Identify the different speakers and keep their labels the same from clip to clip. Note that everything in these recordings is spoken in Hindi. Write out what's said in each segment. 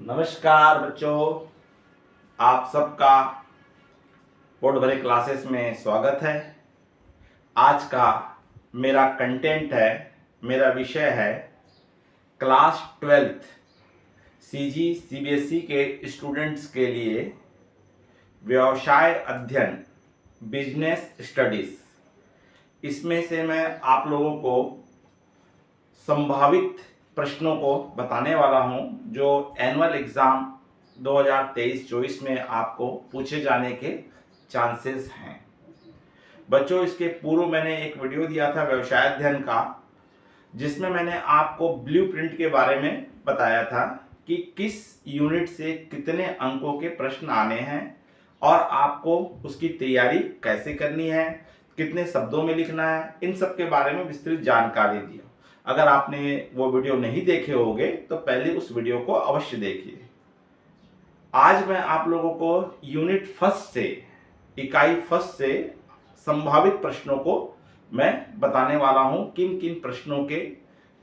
Speaker 1: नमस्कार बच्चों, आप सबका बोर्ड भरे क्लासेस में स्वागत है। आज का मेरा कंटेंट है, मेरा विषय है क्लास 12th सीजी सीबीएसई के स्टूडेंट्स के लिए व्यवसाय अध्ययन बिजनेस स्टडीज। इसमें से मैं आप लोगों को संभावित प्रश्नों को बताने वाला हूं जो एनुअल एग्जाम 2023-24 में आपको पूछे जाने के चांसेस हैं। बच्चों, इसके पूर्व मैंने एक वीडियो दिया था व्यवसाय अध्ययन का, जिसमें मैंने आपको ब्लूप्रिंट के बारे में बताया था कि किस यूनिट से कितने अंकों के प्रश्न आने हैं और आपको उसकी तैयारी कैसे करनी है, कितने शब्दों में लिखना है, इन सब के बारे में विस्तृत जानकारी दी। अगर आपने वो वीडियो नहीं देखे होंगे तो पहले उस वीडियो को अवश्य देखिए। आज मैं आप लोगों को यूनिट फर्स्ट से, इकाई फर्स्ट से संभावित प्रश्नों को मैं बताने वाला हूं, किन किन प्रश्नों के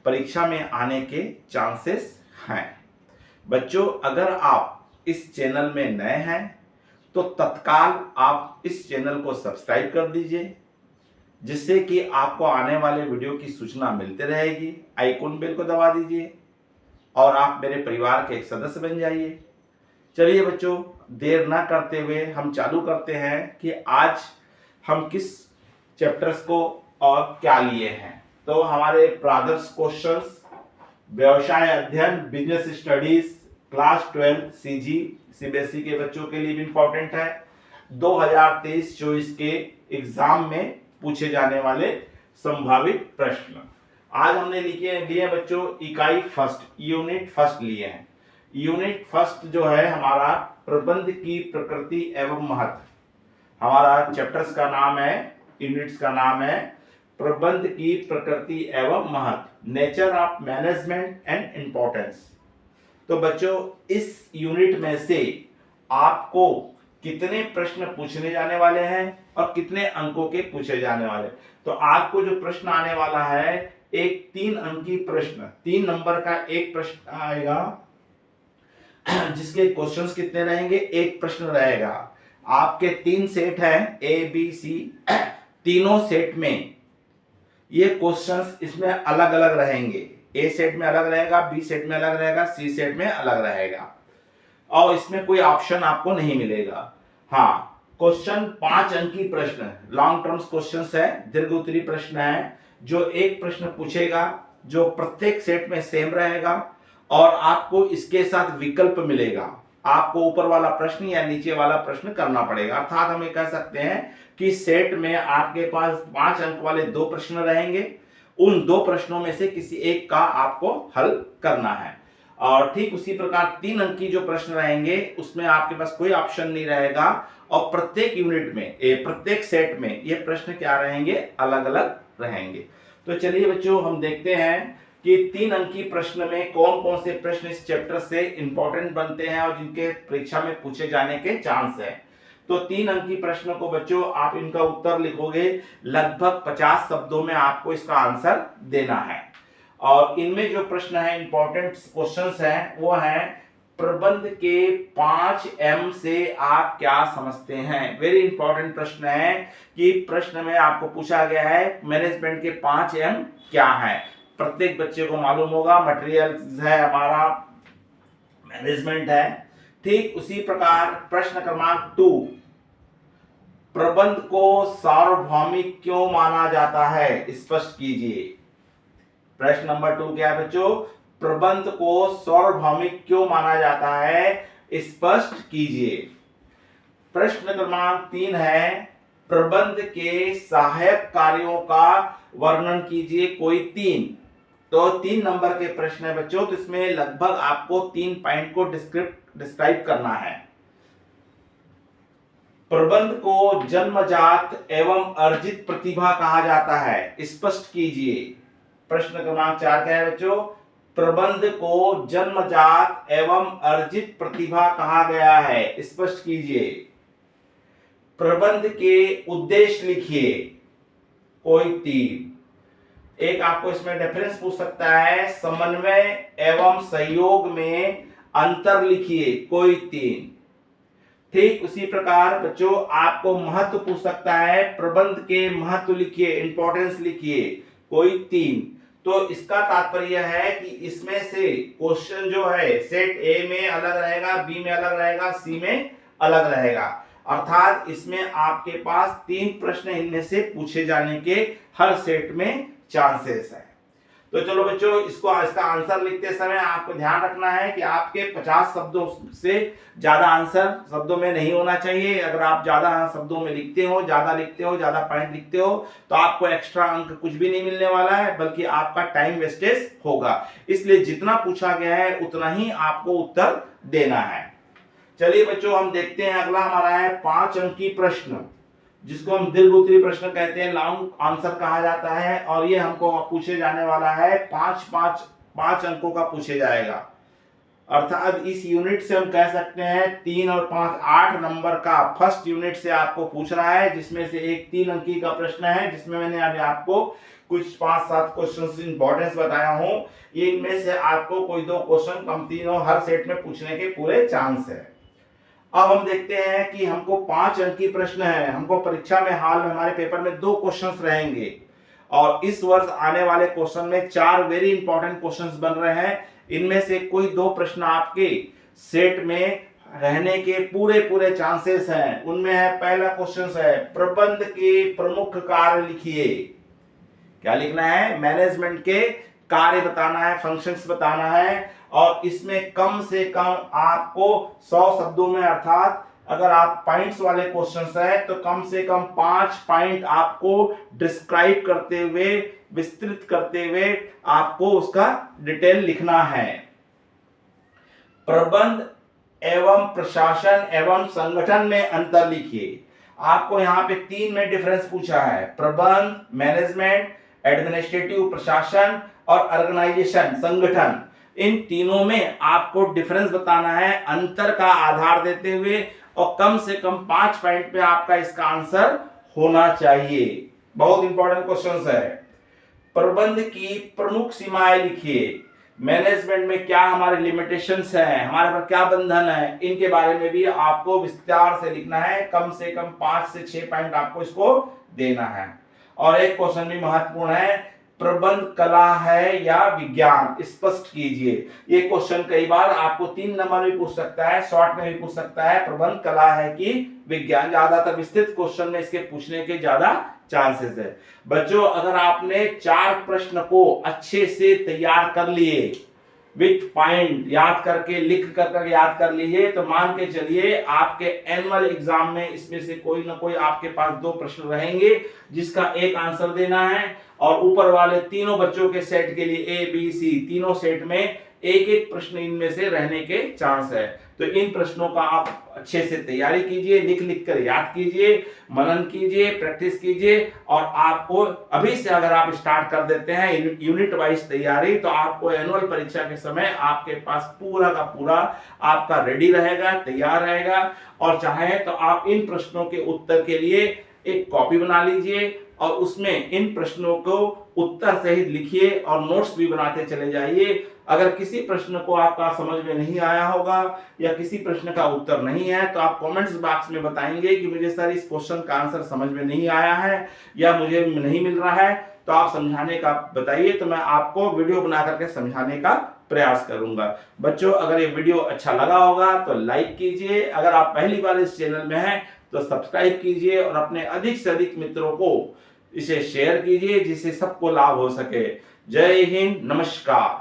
Speaker 1: परीक्षा में आने के चांसेस हैं। बच्चों, अगर आप इस चैनल में नए हैं तो तत्काल आप इस चैनल को सब्सक्राइब कर दीजिए, जिससे कि आपको आने वाले वीडियो की सूचना मिलती रहेगी। आइकॉन बेल को दबा दीजिए और आप मेरे परिवार के एक सदस्य बन जाइए। चलिए बच्चों, देर ना करते हुए हम चालू करते हैं कि आज हम किस चैप्टर्स को और क्या लिए हैं। तो हमारे ब्रादर्स क्वेश्चंस, व्यवसाय अध्ययन business studies class 12 CG CBSE के बच्चों के लिए भी इंपॉर्टेंट है। 2023-24 के एग्जाम में पूछे जाने वाले संभावित प्रश्न आज हमने लिए बच्चों इकाई फर्स्ट, यूनिट फर्स्ट लिए हैं। यूनिट फर्स्ट जो है हमारा प्रबंध की प्रकृति एवं महत्व। हमारा चैप्टर्स का नाम है, यूनिट्स का नाम है प्रबंध की प्रकृति एवं महत्व, nature of management and importance. तो बच्चों, इस यूनिट में से आपको कितने प्रश्न पूछने जाने वाले हैं और कितने अंकों के पूछे जाने वाले। तो आपको जो प्रश्न आने वाला है, एक 3 अंकी प्रश्न, 3 नंबर का एक प्रश्न आएगा, जिसके क्वेश्चंस कितने रहेंगे, एक प्रश्न रहेगा। आपके 3 सेट हैं ए बी सी, तीनों सेट में ये क्वेश्चंस इसमें अलग अलग रहेंगे। ए सेट में अलग रहेगा, बी सेट में अलग रहेगा, सी सेट में अलग रहेगा और इसमें कोई ऑप्शन आपको नहीं मिलेगा। हाँ, क्वेश्चन 5 अंकी प्रश्न, लॉन्ग टर्म्स क्वेश्चंस है, दीर्घ उत्तरी प्रश्न है, जो एक प्रश्न पूछेगा जो प्रत्येक सेट में सेम रहेगा और आपको इसके साथ विकल्प मिलेगा। आपको ऊपर वाला प्रश्न या नीचे वाला प्रश्न करना पड़ेगा। अर्थात हम ये कह सकते हैं कि सेट में आपके पास 5 अंक वाले 2 प्रश्न रहेंगे, उन 2 प्रश्नों में से किसी एक का आपको हल करना है। और ठीक उसी प्रकार 3 अंकी जो प्रश्न रहेंगे उसमें आपके पास कोई ऑप्शन नहीं रहेगा और प्रत्येक यूनिट में, प्रत्येक सेट में ये प्रश्न क्या रहेंगे, अलग अलग रहेंगे। तो चलिए बच्चों, हम देखते हैं कि 3 अंकी प्रश्न में कौन कौन से प्रश्न इस चैप्टर से इंपॉर्टेंट बनते हैं और जिनके परीक्षा में पूछे जाने के चांस है। तो 3 अंकी प्रश्न को बच्चों आप इनका उत्तर लिखोगे, लगभग 50 शब्दों में आपको इसका आंसर देना है। और इनमें जो प्रश्न है, इंपॉर्टेंट क्वेश्चंस हैं, वो हैं प्रबंध के 5 एम से आप क्या समझते हैं। वेरी इंपॉर्टेंट प्रश्न है कि प्रश्न में आपको पूछा गया है मैनेजमेंट के 5 एम क्या है। प्रत्येक बच्चे को मालूम होगा, मटेरियल है हमारा, मैनेजमेंट है। ठीक उसी प्रकार प्रश्न क्रमांक 2, प्रबंध को सार्वभौमिक क्यों माना जाता है, स्पष्ट कीजिए। प्रश्न नंबर 2 क्या है बच्चों, प्रबंध को सार्वभौमिक क्यों माना जाता है, स्पष्ट कीजिए। प्रश्न क्रमांक 3 है, प्रबंध के सहायक कार्यों का वर्णन कीजिए, कोई 3। तो 3 नंबर के प्रश्न है बच्चों, तो इसमें लगभग आपको 3 पॉइंट को डिस्क्राइब करना है। प्रबंध को जन्मजात एवं अर्जित प्रतिभा कहा जाता है, स्पष्ट कीजिए। प्रश्न क्रमांक 4 क्या है बच्चों, प्रबंध को जन्मजात एवं अर्जित प्रतिभा कहा गया है, स्पष्ट कीजिए। प्रबंध के उद्देश्य लिखिए, कोई 3। एक आपको इसमें डिफरेंस पूछ सकता है, समन्वय एवं सहयोग में अंतर लिखिए कोई 3। ठीक उसी प्रकार बच्चों आपको महत्व पूछ सकता है, प्रबंध के महत्व लिखिए, इंपॉर्टेंस लिखिए कोई 3। तो इसका तात्पर्य है कि इसमें से क्वेश्चन जो है सेट ए में अलग रहेगा, बी में अलग रहेगा, सी में अलग रहेगा, अर्थात इसमें आपके पास 3 प्रश्न इनमें से पूछे जाने के हर सेट में चांसेस है। तो चलो बच्चों इसका आंसर लिखते समय आपको ध्यान रखना है कि आपके 50 शब्दों से ज्यादा आंसर शब्दों में नहीं होना चाहिए। अगर आप ज्यादा शब्दों में लिखते हो, ज्यादा लिखते हो, ज्यादा पॉइंट लिखते हो तो आपको एक्स्ट्रा अंक कुछ भी नहीं मिलने वाला है, बल्कि आपका टाइम वेस्टेज होगा। इसलिए जितना पूछा गया है उतना ही आपको उत्तर देना है। चलिए बच्चों हम देखते हैं, अगला हमारा है 5 अंकीय प्रश्न, जिसको हम दीर्घ उत्तरीय प्रश्न कहते हैं, लॉन्ग आंसर कहा जाता है। और ये हमको पूछे जाने वाला है 5 अंकों का पूछे जाएगा, अर्थात इस यूनिट से हम कह सकते हैं 3 और 5 8 नंबर का फर्स्ट यूनिट से आपको पूछ रहा है, जिसमें से एक 3 अंकीय का प्रश्न है, जिसमें मैंने अभी आपको कुछ 5-7 क्वेश्चन इंपॉर्टेंस बताया हूं। ये इनमें से आपको कोई 2 क्वेश्चन कम 3 और हर सेट में पूछने के पूरे चांस है। अब हम देखते हैं कि हमको 5 अंकीय प्रश्न है, हमको परीक्षा में हाल में हमारे पेपर में 2 क्वेश्चंस रहेंगे, और इस वर्ष आने वाले क्वेश्चन में 4 वेरी इंपॉर्टेंट क्वेश्चंस बन रहे हैं। इनमें से कोई 2 प्रश्न आपके सेट में रहने के पूरे चांसेस हैं। उनमें है, पहला क्वेश्चन है प्रबंध के प्रमुख कार्य लिखिए। क्या लिखना है? मैनेजमेंट के कार्य बताना है, फंक्शंस बताना है, और इसमें कम से कम आपको 100 शब्दों में, अर्थात अगर आप पॉइंट्स वाले क्वेश्चंस है तो कम से कम 5 पॉइंट आपको डिस्क्राइब करते हुए, विस्तृत करते हुए आपको उसका डिटेल लिखना है। प्रबंध एवं प्रशासन एवं संगठन में अंतर लिखिए। आपको यहाँ पे 3 में डिफरेंस पूछा है, प्रबंध, मैनेजमेंट, एडमिनिस्ट्रेटिव प्रशासन और ऑर्गेनाइजेशन संगठन। इन तीनों में आपको डिफरेंस बताना है अंतर का आधार देते हुए, और कम से कम 5 पॉइंट पे आपका इसका आंसर होना चाहिए। बहुत इंपॉर्टेंट क्वेश्चन है। प्रबंध की प्रमुख सीमाएं लिखिए। मैनेजमेंट में क्या हमारे लिमिटेशंस हैं, हमारे पर क्या बंधन है, इनके बारे में भी आपको विस्तार से लिखना है। कम से कम 5 से 6 पॉइंट आपको इसको देना है। और एक क्वेश्चन भी महत्वपूर्ण है, प्रबंध कला है या विज्ञान, स्पष्ट कीजिए। ये क्वेश्चन कई बार आपको 3 नंबर में पूछ सकता है, शॉर्ट में भी पूछ सकता है, प्रबंध कला है कि विज्ञान। ज्यादातर विस्तृत क्वेश्चन में इसके पूछने के ज्यादा चांसेस है। बच्चों अगर आपने 4 प्रश्न को अच्छे से तैयार कर लिए, विथ पॉइंट याद करके, लिख कर याद कर लीजिए, तो मान के चलिए आपके एनुअल एग्जाम में इसमें से कोई ना कोई आपके पास 2 प्रश्न रहेंगे जिसका एक आंसर देना है, और ऊपर वाले तीनों बच्चों के सेट के लिए ए बी सी तीनों सेट में एक एक प्रश्न इनमें से रहने के चांस है। तो इन प्रश्नों का आप अच्छे से तैयारी कीजिए, लिख कर याद कीजिए, मनन कीजिए, प्रैक्टिस कीजिए, और आपको अभी से अगर आप स्टार्ट कर देते हैं यूनिट वाइज तैयारी, तो आपको एनुअल परीक्षा के समय आपके पास पूरा का पूरा आपका रेडी रहेगा, तैयार रहेगा। और चाहे तो आप इन प्रश्नों के उत्तर के लिए एक कॉपी बना लीजिए और उसमें इन प्रश्नों को उत्तर सहित लिखिए और नोट्स भी बनाते चले जाइए। अगर किसी प्रश्न को आपका समझ में नहीं आया होगा या किसी प्रश्न का उत्तर नहीं है तो आप कमेंट्स बॉक्स में बताएंगे कि मुझे सर इस क्वेश्चन का आंसर समझ में नहीं आया है या मुझे नहीं मिल रहा है, तो आप समझाने का बताइए, तो मैं आपको वीडियो बना करके समझाने का प्रयास करूंगा। बच्चों अगर ये वीडियो अच्छा लगा होगा तो लाइक कीजिए, अगर आप पहली बार इस चैनल में हैं तो सब्सक्राइब कीजिए और अपने अधिक से अधिक मित्रों को इसे शेयर कीजिए जिससे सबको लाभ हो सके। जय हिंद, नमस्कार।